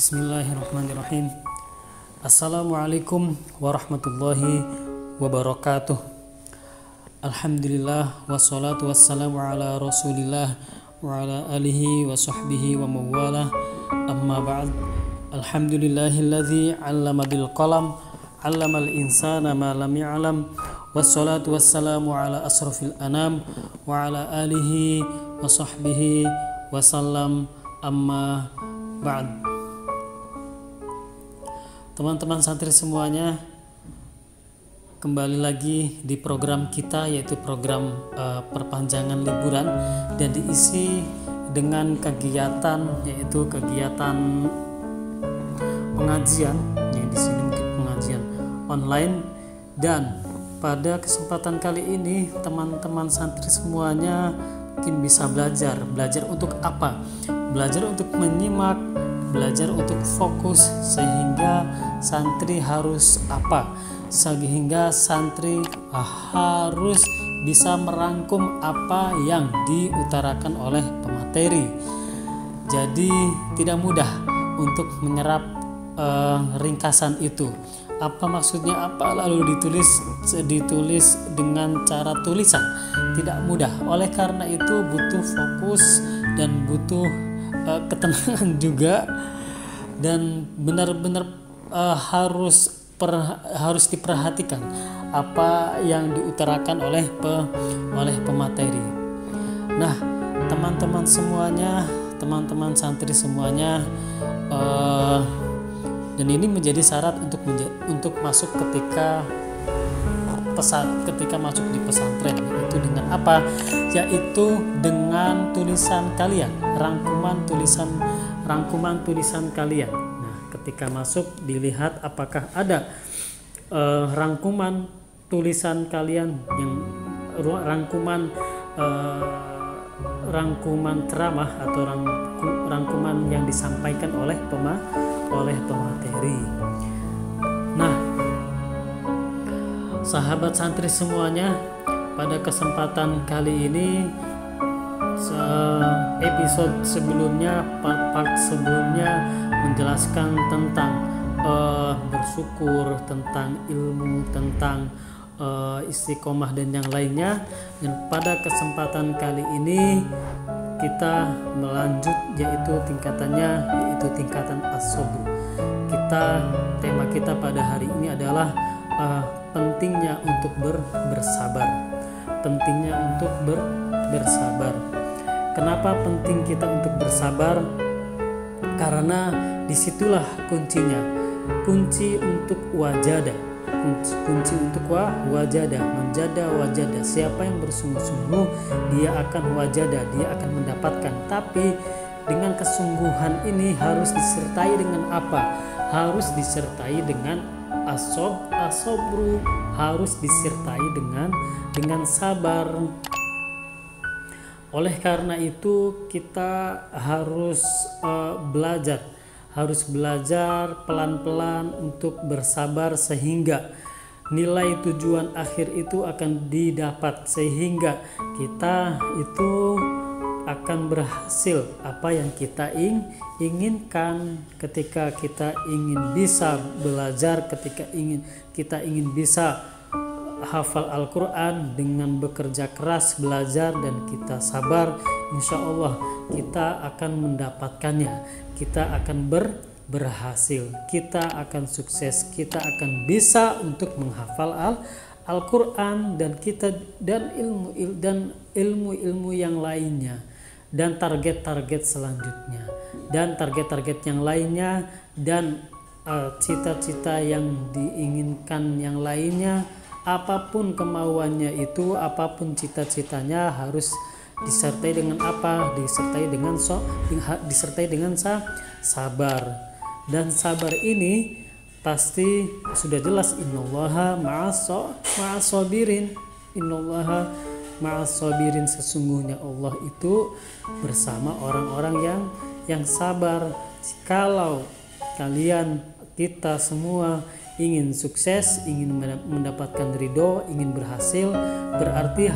Bismillahirrahmanirrahim. Assalamualaikum warahmatullahi wabarakatuh. Alhamdulillah wassalatu wassalamu ala rasulillah wa ala alihi wa sahbihi wa mawalah. Amma ba'd. Alhamdulillahilladzi 'allama bil qalam 'allamal insana ma lam ya'lam. Wassalatu wassalamu ala asrafil anam wa ala alihi wa sahbihi wasallam. Amma ba'd. Teman-teman santri semuanya, kembali lagi di program kita, yaitu program perpanjangan liburan, dan diisi dengan kegiatan, yaitu kegiatan pengajian, yang di sini mungkin pengajian online. Dan pada kesempatan kali ini teman-teman santri semuanya mungkin bisa belajar untuk apa? Belajar untuk menyimak, belajar untuk fokus, sehingga santri harus apa? Sehingga santri harus bisa merangkum apa yang diutarakan oleh pemateri. Jadi tidak mudah untuk menyerap ringkasan itu. Apa maksudnya apa, lalu ditulis dengan cara tulisan, tidak mudah. Oleh karena itu butuh fokus dan butuh ketenangan juga, dan benar-benar harus diperhatikan apa yang diutarakan oleh pemateri. Nah, teman-teman semuanya, teman-teman santri semuanya, dan ini menjadi syarat untuk masuk ketika masuk di pesantren, yaitu dengan apa? Yaitu dengan tulisan kalian, rangkuman tulisan kalian. Nah, ketika masuk dilihat apakah ada rangkuman tulisan kalian, yang rangkuman ceramah atau rangkuman yang disampaikan oleh pemateri. Nah, sahabat santri semuanya, pada kesempatan kali ini, episode sebelumnya, part sebelumnya menjelaskan tentang bersyukur, tentang ilmu, tentang istiqomah dan yang lainnya. Dan pada kesempatan kali ini kita melanjut, yaitu tingkatan as-sabr. Tema kita pada hari ini adalah pentingnya untuk bersabar. Pentingnya untuk bersabar. Kenapa penting kita untuk bersabar? Karena disitulah kuncinya. Kunci untuk wajadah. Kunci untuk wajadah, menjada wajadah. Siapa yang bersungguh-sungguh, dia akan wajadah, dia akan mendapatkan. Tapi dengan kesungguhan ini harus disertai dengan apa? Harus disertai dengan asobru, harus disertai dengan sabar. Oleh karena itu kita harus belajar pelan-pelan untuk bersabar, sehingga nilai tujuan akhir itu akan didapat, sehingga kita itu akan berhasil apa yang kita inginkan. Ketika kita ingin bisa belajar, ketika kita ingin bisa hafal Al-Quran, dengan bekerja keras belajar dan kita sabar, insya Allah kita akan mendapatkannya. Kita akan berhasil, kita akan sukses, kita akan bisa untuk menghafal Al-Quran dan ilmu-ilmu yang lainnya, dan target-target selanjutnya, dan target-target yang lainnya, dan cita-cita yang diinginkan yang lainnya. Apapun kemauannya itu, apapun cita-citanya, harus disertai dengan apa? Disertai dengan sabar. Dan sabar ini pasti sudah jelas, innallaha ma'as-sabirin. Innallaha ma'as-sabirin, sesungguhnya Allah itu bersama orang-orang yang sabar. Kalau kita semua ingin sukses, ingin mendapatkan ridho, ingin berhasil, berarti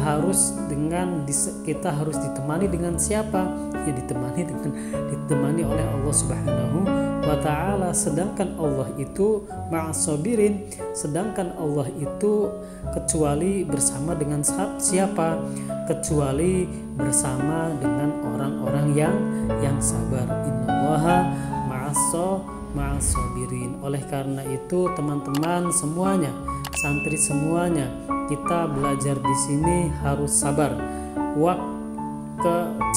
kita harus ditemani dengan siapa? Ya ditemani oleh Allah Subhanahu wa ta'ala. Sedangkan Allah itu ma'as-sabirin, sedangkan Allah itu kecuali bersama dengan siapa? Kecuali bersama dengan orang-orang yang sabar. Innallaha ma'as-sabirin. Oleh karena itu teman-teman semuanya, santri semuanya, kita belajar di sini harus sabar.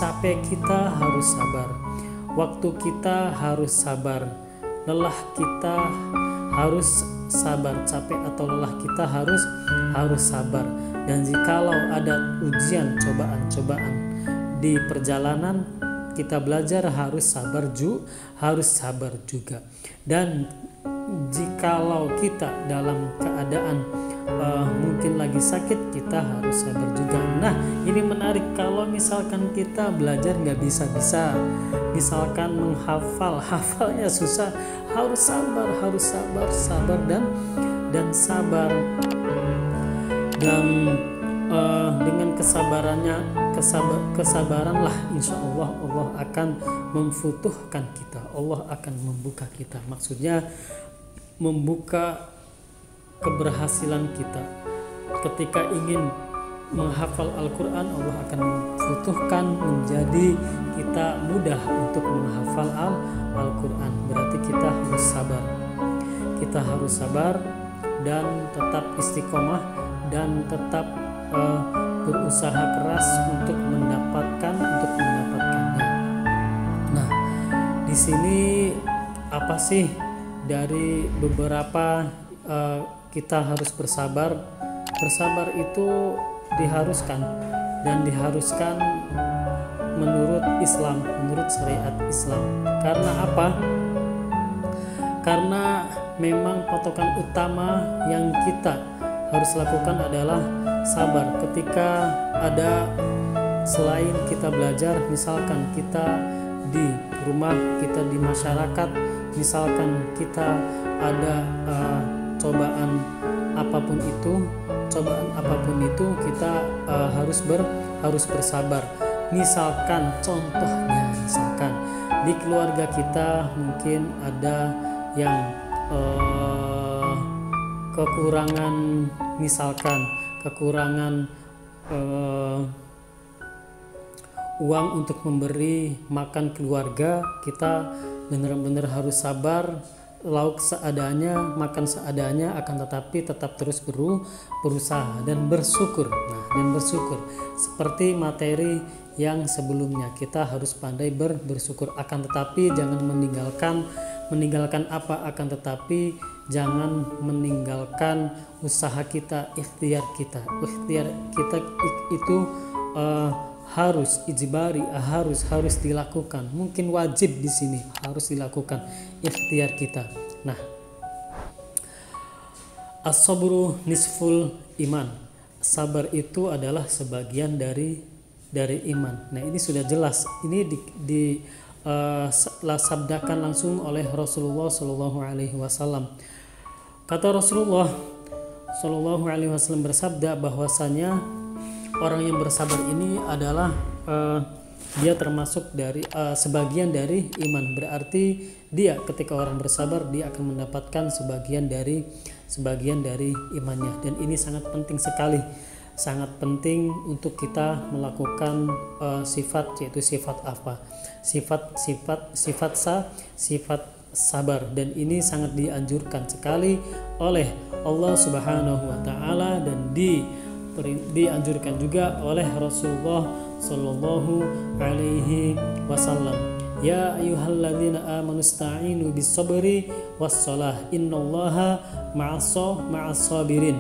Capek kita harus sabar, waktu kita harus sabar, lelah kita harus sabar, capek atau lelah kita harus sabar. Dan jikalau ada ujian, cobaan di perjalanan kita belajar harus sabar juga. Dan jikalau kita dalam keadaan mungkin lagi sakit, kita harus sabar juga. Nah, ini menarik. Kalau misalkan kita belajar nggak bisa-bisa, misalkan hafalnya susah, harus sabar dan sabar. Dan dengan kesabaranlah insya Allah akan memfutuhkan kita, Allah akan membuka kita. Maksudnya membuka keberhasilan kita. Ketika ingin menghafal Al-Quran, Allah akan memfutuhkan menjadi kita mudah untuk menghafal Al-Quran. Berarti kita harus sabar dan tetap istiqomah dan tetap berusaha keras untuk mendapatkannya. Nah, di sini apa sih dari beberapa kita harus bersabar? Bersabar itu diharuskan menurut Islam, menurut syariat Islam. Karena apa? Karena memang patokan utama yang kita harus lakukan adalah sabar. Ketika ada selain kita belajar, misalkan kita di rumah, kita di masyarakat, misalkan kita ada cobaan apapun itu kita harus bersabar. Misalkan contohnya, di keluarga kita mungkin ada yang kekurangan uang untuk memberi makan keluarga, kita benar-benar harus sabar, lauk seadanya, makan seadanya, akan tetapi tetap terus berusaha dan bersyukur. Seperti materi yang sebelumnya, kita harus pandai bersyukur. Akan tetapi jangan meninggalkan apa? Akan tetapi jangan meninggalkan usaha kita, ikhtiar kita itu harus ijbari, harus dilakukan. Mungkin wajib di sini harus dilakukan ikhtiar kita. Nah, as-sabru nisful iman. Sabar itu adalah sebagian dari iman. Nah, ini sudah jelas. Ini sabdakan langsung oleh Rasulullah Shallallahu Alaihi Wasallam. Kata Rasulullah Shallallahu Alaihi Wasallam bersabda bahwasanya orang yang bersabar ini adalah dia termasuk dari sebagian dari iman. Berarti dia ketika orang bersabar, dia akan mendapatkan sebagian dari imannya. Dan ini sangat penting sekali, sangat penting untuk kita melakukan sifat, yaitu sifat apa? Sifat sabar. Dan ini sangat dianjurkan sekali oleh Allah Subhanahu wa taala dan dianjurkan juga oleh Rasulullah Sallallahu Alaihi Wasallam. Ya ayyuhalladzina amanu ista'inu bis-sabri was-shalah innallaha ma'as-sabirin.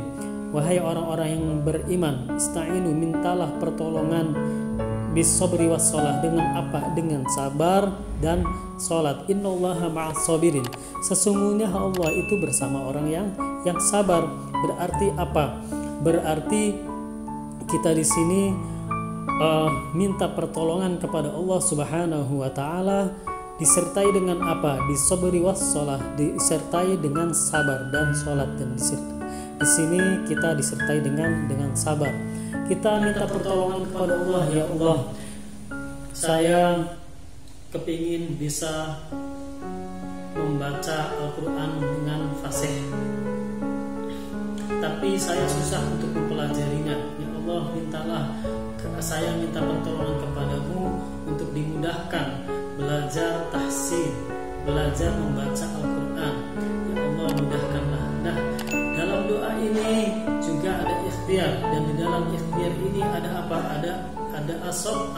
Wahai orang-orang yang beriman, ista'inu, mintalah pertolongan bis-sabri was-shalah, dengan apa? Dengan sabar dan salat. Innallaha ma'as-sabirin. Sesungguhnya Allah itu bersama orang yang sabar. Berarti apa? Berarti kita di sini minta pertolongan kepada Allah Subhanahu wa taala Disertai dengan apa? Bisobri wassalah, disertai dengan sabar dan sholat. Dan di sini kita disertai dengan sabar. Kita minta pertolongan kepada Allah. Ya Allah, saya kepingin bisa membaca Al-Quran dengan fasih, tapi saya susah untuk mempelajarinya. Ya Allah, saya minta pertolongan kepadamu untuk dimudahkan belajar tahsin, belajar membaca Al-Quran. Ya Allah, mudahkanlah. Nah, dalam doa ini juga ada ikhtiar, dan di dalam ikhtiar ini ada apa? Ada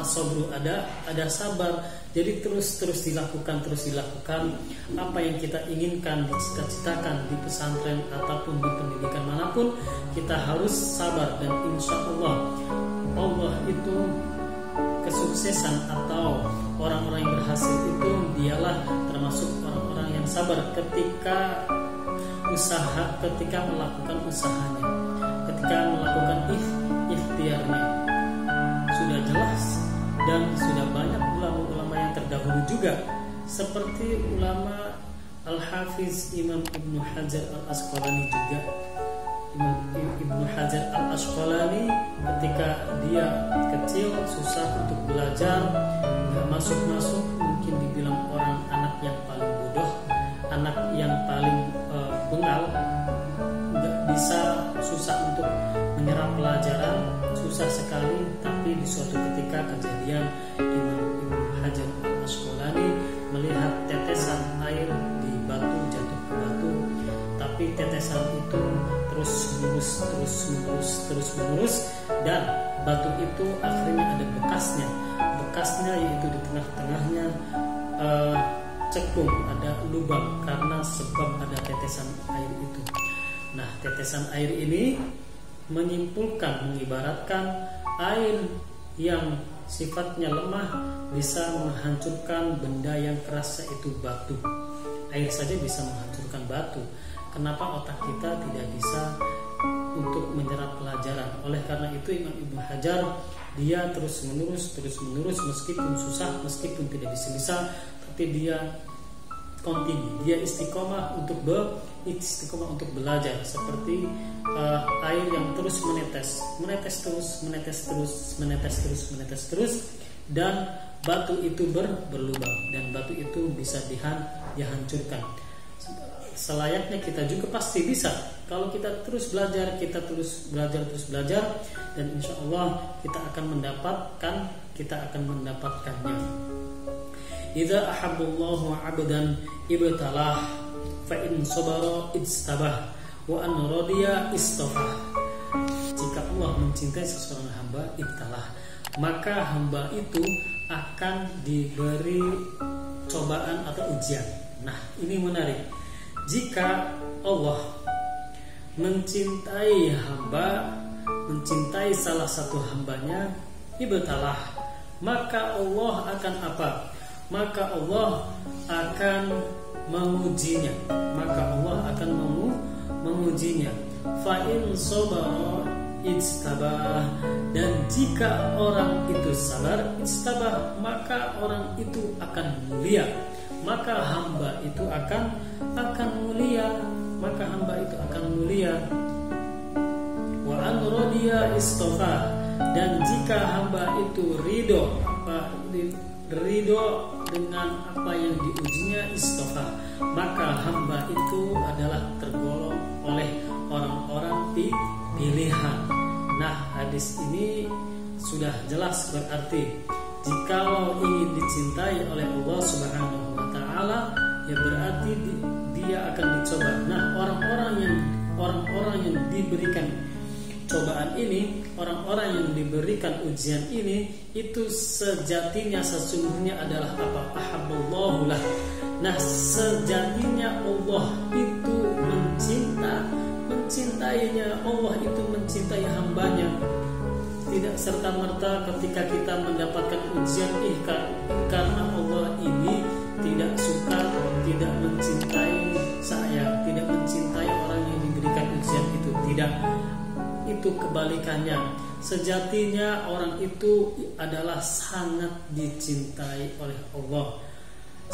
asobru, ada sabar. Jadi terus dilakukan apa yang kita inginkan, cita-citakan di pesantren ataupun di pendidikan manapun, kita harus sabar. Dan insya Allah itu kesuksesan atau orang-orang yang berhasil itu dialah termasuk orang-orang yang sabar ketika melakukan usahanya, ketika melakukan ikhtiarnya. Sudah jelas dan sudah banyak ulama-ulama yang terdahulu juga, seperti ulama Al-Hafiz Imam Ibnu Hajar Al-Asqalani juga. Imam Ibnu Hajar Al-Asqalani ketika dia kecil susah untuk belajar, nggak masuk, mungkin dibilang anak yang paling bodoh, anak yang paling bengal, nggak bisa, susah untuk menyerap pelajaran, susah sekali. Tapi di suatu ketika kejadian, Imam Ibnu Hajar Al-Asqalani melihat tetesan air di batu jatuh ke batu, tapi tetesan itu terus menerus, dan batu itu akhirnya ada bekasnya yaitu di tengah-tengahnya cekung, ada lubang karena sebab ada tetesan air itu. Nah, tetesan air ini mengibaratkan air yang sifatnya lemah bisa menghancurkan benda yang keras, yaitu batu. Air saja bisa menghancurkan batu. Kenapa otak kita tidak bisa untuk menyerap pelajaran? Oleh karena itu Imam Ibnu Hajar dia terus menerus meskipun susah, meskipun tidak bisa, tapi dia continue, dia istiqomah untuk belajar, seperti air yang terus menetes terus, dan batu itu berlubang, dan batu itu bisa dihancurkan. Selayaknya kita juga pasti bisa kalau kita terus belajar, dan insya Allah kita akan mendapatkannya. Idza ahabballahu 'abdan ibtalah, fa in sabara istabah, wa an radiya istafah. Jika Allah mencintai seseorang hamba, ibtalah, maka hamba itu akan diberi cobaan atau ujian. Nah, ini menarik. Jika Allah mencintai salah satu hambanya, ibtalah, maka Allah akan apa? Maka Allah akan mengujinya. Fa in sabara istabah, dan jika orang itu sabar, istabah, maka orang itu akan mulia. Maka hamba itu akan mulia. Wa an radiya istafa, dan jika hamba itu ridho dengan apa yang diujinya, istafa, maka hamba itu adalah tergolong oleh orang-orang pilihan. Nah, hadis ini sudah jelas, berarti jikalau ingin dicintai oleh Allah Subhanahu wa ta'ala, ya berarti dia akan dicoba. Nah, orang-orang yang diberikan cobaan ini, orang-orang yang diberikan ujian ini, itu sesungguhnya adalah apa? Ahabballahu lah. Nah, sejatinya Allah itu mencintainya. Allah itu mencintai hambanya. Tidak serta-merta ketika kita mendapatkan ujian karena Allah ini tidak suka, tidak mencintai saya, tidak mencintai orang yang diberikan ujian itu. Tidak, itu kebalikannya. Sejatinya orang itu adalah sangat dicintai oleh Allah.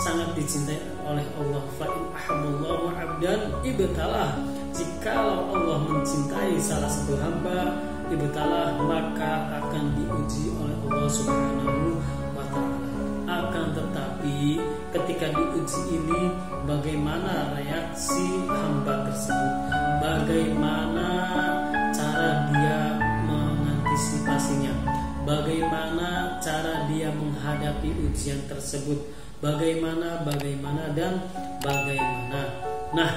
sangat dicintai oleh Allah. Fa in ahabballahu 'abdan ibtalah. Jikalau Allah mencintai salah satu hamba, ibtalah, maka akan diuji oleh Allah Subhanahu wa taala. Akan tetapi ketika diuji ini, bagaimana reaksi hamba tersebut? Bagaimana cara dia mengantisipasinya? Bagaimana cara dia menghadapi ujian tersebut? Bagaimana dan bagaimana. Nah,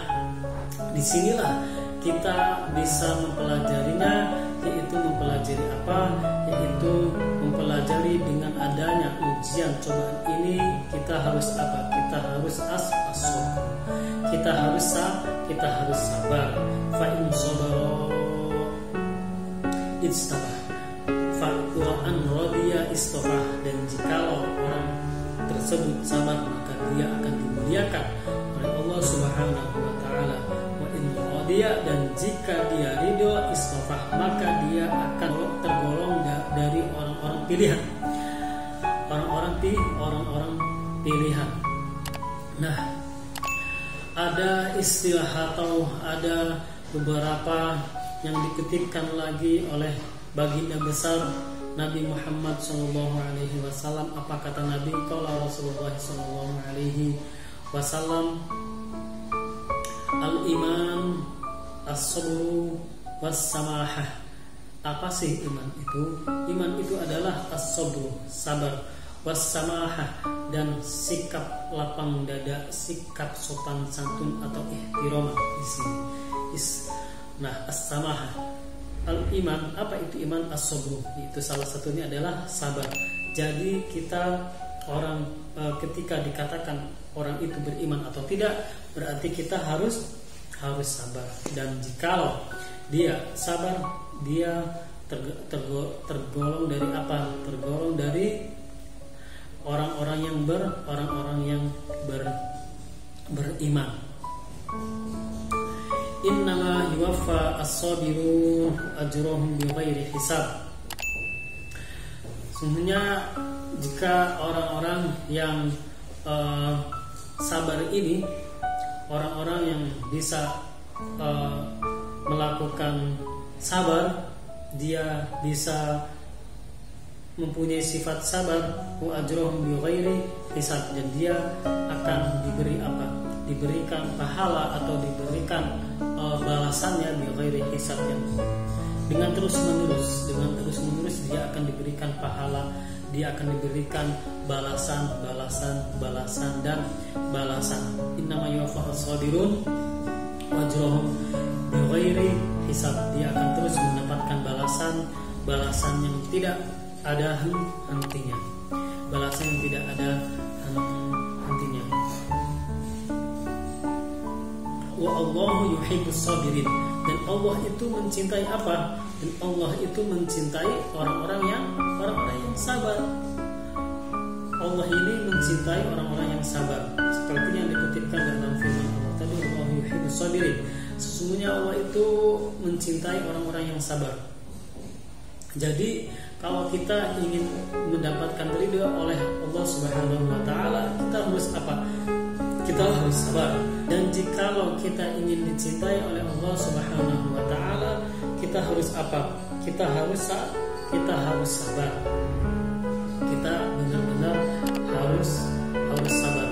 disinilah kita bisa mempelajarinya, yaitu mempelajari apa? Yaitu mempelajari dengan adanya ujian cobaan ini, kita harus apa? Kita harus as-sabr. Kita harus sabar. Fa in sabaru istabah. Fa an radiya istafah. Dan jikalau orang tersebut sabar, maka dia akan dimuliakan oleh Allah Subhanahu wa taala. Wa in radiya, dan jika dia ridho, istafah, maka dia akan tergolong dari orang-orang pilihan. Orang-orang pilihan. Nah, ada istilah atau ada beberapa yang dikutipkan lagi oleh baginda besar Nabi Muhammad SAW. Apa kata Nabi? Qala Rasulullah SAW, al-iman as-sabru was-samahah. Apa sih iman itu? Iman itu adalah as-sabru, sabar, was-samahah, dan sikap lapang dada, sikap sopan santun atau ihtiram di sini. Nah, as-samahah, al-iman, apa itu iman? As-sabru, itu salah satunya adalah sabar. Jadi kita orang ketika dikatakan orang itu beriman atau tidak, berarti kita harus sabar. Dan jikalau dia sabar, dia tergolong dari apa? Tergolong dari orang-orang yang beriman. Innama yuwaffa as-sabiru ajrahum bighairi hisab. Sesungguhnya jika orang-orang yang sabar ini, orang-orang yang bisa melakukan sabar, dia bisa mempunyai sifat sabar, wa ajrahum bighairi hisab, dan dia akan diberi apa? Diberikan pahala atau diberikan balasannya bighairi hisab, yang dengan terus menerus dia akan diberikan pahala, dia akan diberikan balasan dan balasan. Innama yuwaffa as-sabirun ajrahum bighairi hisab. Dia akan terus mendapatkan balasan yang tidak ada hentinya. Balasan yang tidak ada hentinya. Wa Allahu yuhibbus sabirin. Dan Allah itu mencintai apa? Dan Allah itu mencintai orang-orang yang sabar. Allah ini mencintai orang-orang yang sabar. Seperti yang dikutipkan dalam firman Allah tadi, Allahu yuhibbus sabirin. Sesungguhnya Allah itu mencintai orang-orang yang sabar. Jadi kalau kita ingin mendapatkan ridha oleh Allah Subhanahu wa taala, kita harus apa? Kita harus sabar. Dan jikalau kita ingin dicintai oleh Allah Subhanahu wa taala, kita harus apa? Kita harus sabar. Kita benar-benar harus sabar.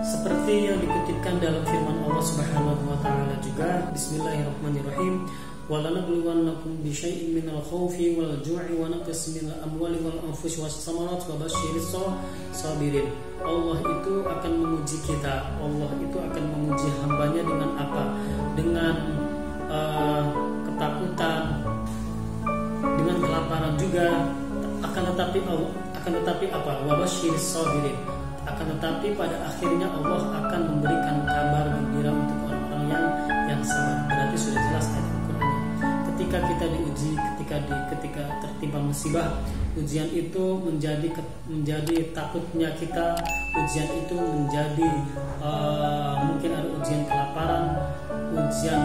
Seperti yang dikutipkan dalam firman Allah Subhanahu wa taala juga, bismillahirrahmanirrahim. وَلَنَبْلُوَنَّكُمْ بِشَيْءٍ مِنَ الْخَوْفِ وَالْجُوعِ وَنَقْصٍ مِنَ الْأَمْوَالِ وَالْأَنْفُسِ وَالثَّمَرَاتِ وَبَشِّرِ الصَّابِرِينَ. Allah itu akan menguji kita. Allah itu akan menguji hambanya dengan apa? Dengan ketakutan, dengan kelaparan juga. Akan tetapi apa? وَبَشِّرِ الصَّابِرِينَ. Akan tetapi pada akhirnya Allah akan memberikan kabar gembira untuk orang-orang yang sabar. Berarti sudah jelas ayat Al-Qur'annya. Ketika kita diuji, ketika tertimpa musibah, ujian itu menjadi takutnya kita. Ujian itu menjadi mungkin ada ujian kelaparan, ujian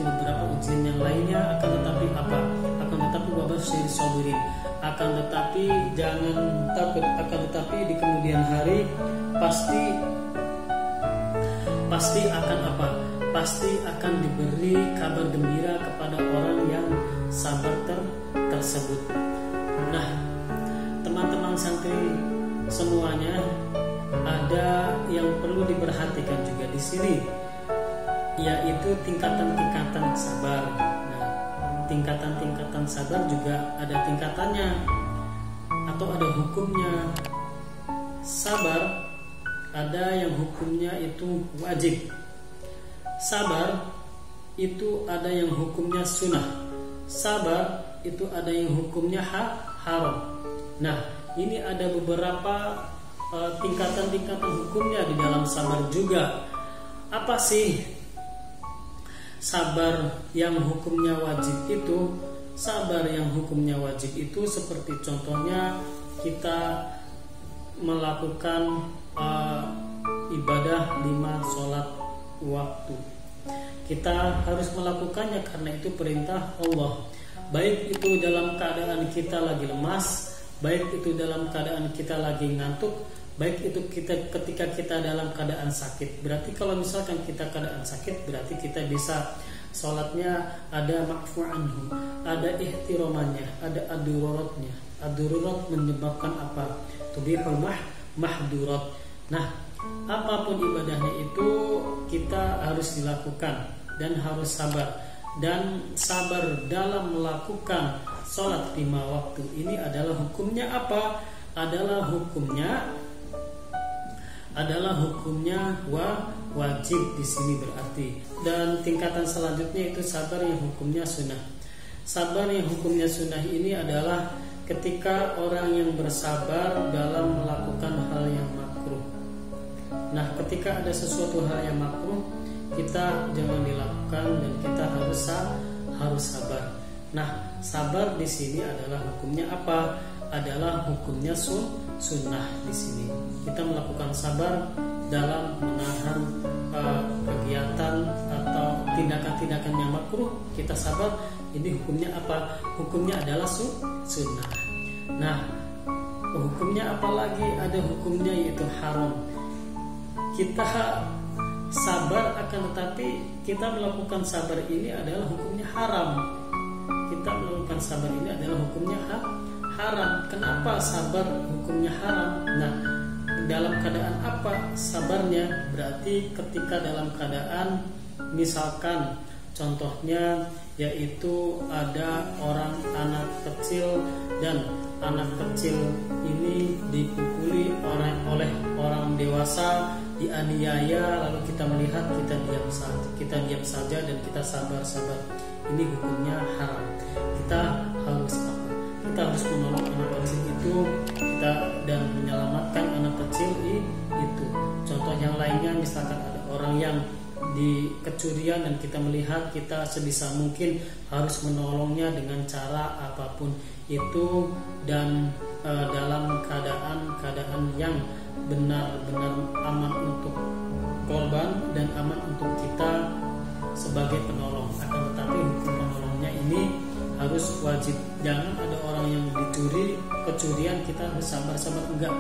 beberapa ujian yang lainnya. Akan tetapi apa? Akan tetapi bashir sabirin. Akan tetapi jangan takut, akan tetapi di kemudian hari pasti akan apa? Pasti akan diberi kabar gembira kepada orang yang sabar tersebut. Nah, teman-teman santri semuanya, ada yang perlu diperhatikan juga di sini, yaitu tingkatan-tingkatan sabar. Nah, tingkatan-tingkatan sabar juga ada tingkatannya atau ada hukumnya. Sabar ada yang hukumnya itu wajib. Sabar itu ada yang hukumnya sunnah. Sabar itu ada yang hukumnya haram. Nah, ini ada beberapa tingkatan-tingkatan hukumnya di dalam sabar juga. Apa sih sabar yang hukumnya wajib itu? Sabar yang hukumnya wajib itu seperti contohnya kita melakukan ibadah 5 sholat waktu. Kita harus melakukannya karena itu perintah Allah. Baik itu dalam keadaan kita lagi lemas, baik itu dalam keadaan kita lagi ngantuk, baik itu ketika kita dalam keadaan sakit. Berarti kalau misalkan kita keadaan sakit, berarti kita bisa sholatnya ada ma'fu anhu, ada ihtiramannya, ada adururatnya. Adururat menyebabkan apa? Tubihul mahdurat. Nah, apapun ibadahnya itu kita harus dilakukan dan harus sabar. Dan sabar dalam melakukan sholat 5 waktu ini adalah hukumnya apa? Adalah hukumnya wajib di sini berarti. Dan tingkatan selanjutnya itu sabar yang hukumnya sunnah. Sabar yang hukumnya sunnah ini adalah ketika orang yang bersabar dalam melakukan hal yang makruh. Nah, ketika ada sesuatu hal yang makruh, kita jangan dilakukan dan kita harus sabar. Nah, sabar di sini adalah hukumnya apa? Adalah hukumnya sunnah di sini. Kita melakukan sabar dalam menahan kegiatan atau tindakan-tindakan yang makruh. Kita sabar. Ini hukumnya apa? Hukumnya adalah sunnah. Nah, hukumnya apa lagi? Ada hukumnya yaitu haram. Kita sabar akan tetapi kita melakukan sabar ini adalah hukumnya haram. Kita melakukan sabar ini adalah hukumnya haram. Kenapa sabar hukumnya haram? Nah, dalam keadaan apa sabarnya? Berarti ketika dalam keadaan misalkan contohnya yaitu ada anak kecil dan anak kecil ini dipukuli oleh orang dewasa, dianiaya, lalu kita melihat, kita diam saja dan kita sabar. Ini hukumnya haram. Kita harus apa? Kita harus menolong anak kecil itu, dan menyelamatkan anak kecil itu. Contoh yang lainnya, misalkan ada orang yang di kecurian dan kita melihat, kita sebisa mungkin harus menolongnya dengan cara apapun itu, dan dalam keadaan yang benar-benar aman untuk korban dan aman untuk kita sebagai penolong. Akan tetapi hukum penolongnya ini harus wajib. Jangan ada orang yang dicuri, kecurian kita harus sabar, enggak.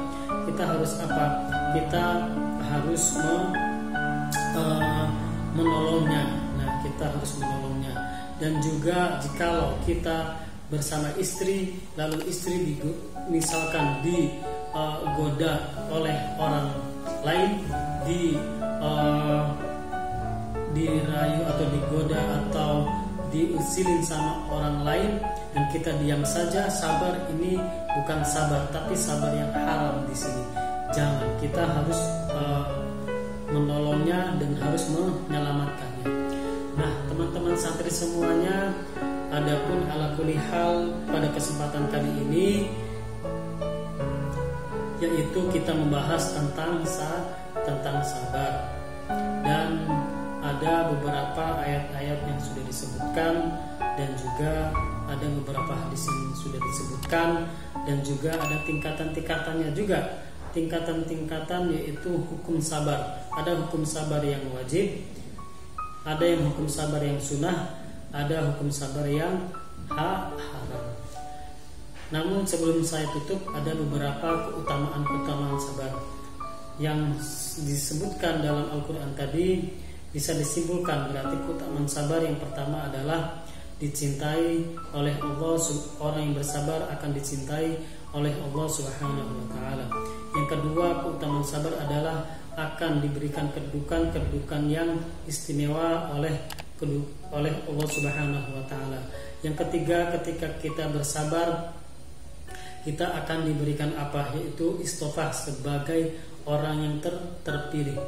Kita harus apa? Kita harus menolongnya. Nah, kita harus menolongnya. Dan juga jikalau kita bersama istri, lalu istri misalkan digoda oleh orang lain, dirayu atau digoda atau diusilin sama orang lain, dan kita diam saja, sabar ini bukan sabar, tapi sabar yang haram di sini. Jangan, kita harus menolongnya dan harus menyelamatkannya. Nah, teman-teman santri semuanya, adapun ala kulli hal pada kesempatan kali ini yaitu kita membahas tentang sabar, dan ada beberapa ayat-ayat yang sudah disebutkan, dan juga ada beberapa hadis yang sudah disebutkan, dan juga ada tingkatan-tingkatannya juga. Tingkatan-tingkatan yaitu hukum sabar. Ada hukum sabar yang wajib, ada yang hukum sabar yang sunnah, ada hukum sabar yang haram. Namun sebelum saya tutup, ada beberapa keutamaan sabar yang disebutkan dalam Al-Quran tadi. Bisa disimpulkan berarti keutamaan sabar yang pertama adalah dicintai oleh Allah. Orang yang bersabar akan dicintai oleh Allah Subhanahu wa taala. Yang kedua, keutamaan sabar adalah akan diberikan kedudukan yang istimewa oleh Allah Subhanahu wa taala. Yang ketiga, ketika kita bersabar, kita akan diberikan apa? Yaitu istofah, sebagai orang yang terpilih,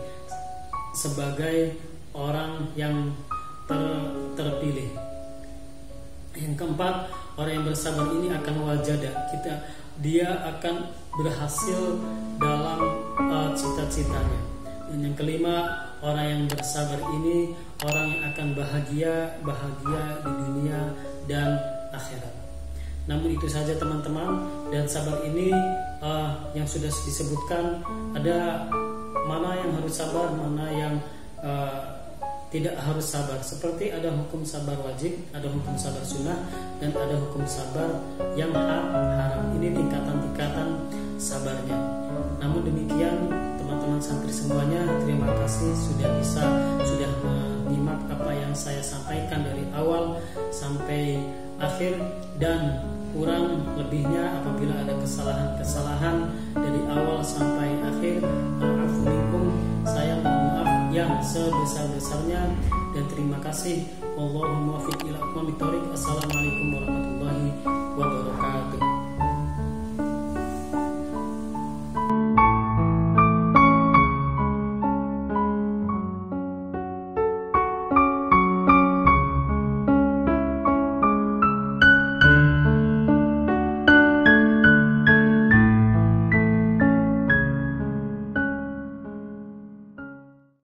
sebagai orang yang terpilih. Yang keempat, orang yang bersabar ini akan wajadah, dia akan berhasil dalam cita-citanya. Dan yang kelima, orang yang bersabar ini orang yang akan bahagia di dunia dan akhirat. Namun itu saja teman-teman, dan sabar ini yang sudah disebutkan, ada mana yang harus sabar, mana yang tidak harus sabar. Seperti ada hukum sabar wajib, ada hukum sabar sunnah, dan ada hukum sabar yang haram. Ini tingkatan-tingkatan sabarnya. Namun demikian teman-teman santri semuanya, terima kasih sudah menyimak apa yang saya sampaikan dari awal sampai akhir, dan kurang lebihnya apabila ada kesalahan dari awal sampai akhir, maaf minkum, saya mohon maaf yang sebesar-besarnya, dan terima kasih. Wallahul muwaffiq ila aqwamit thoriq. Assalamualaikum warahmatullahi wabarakatuh.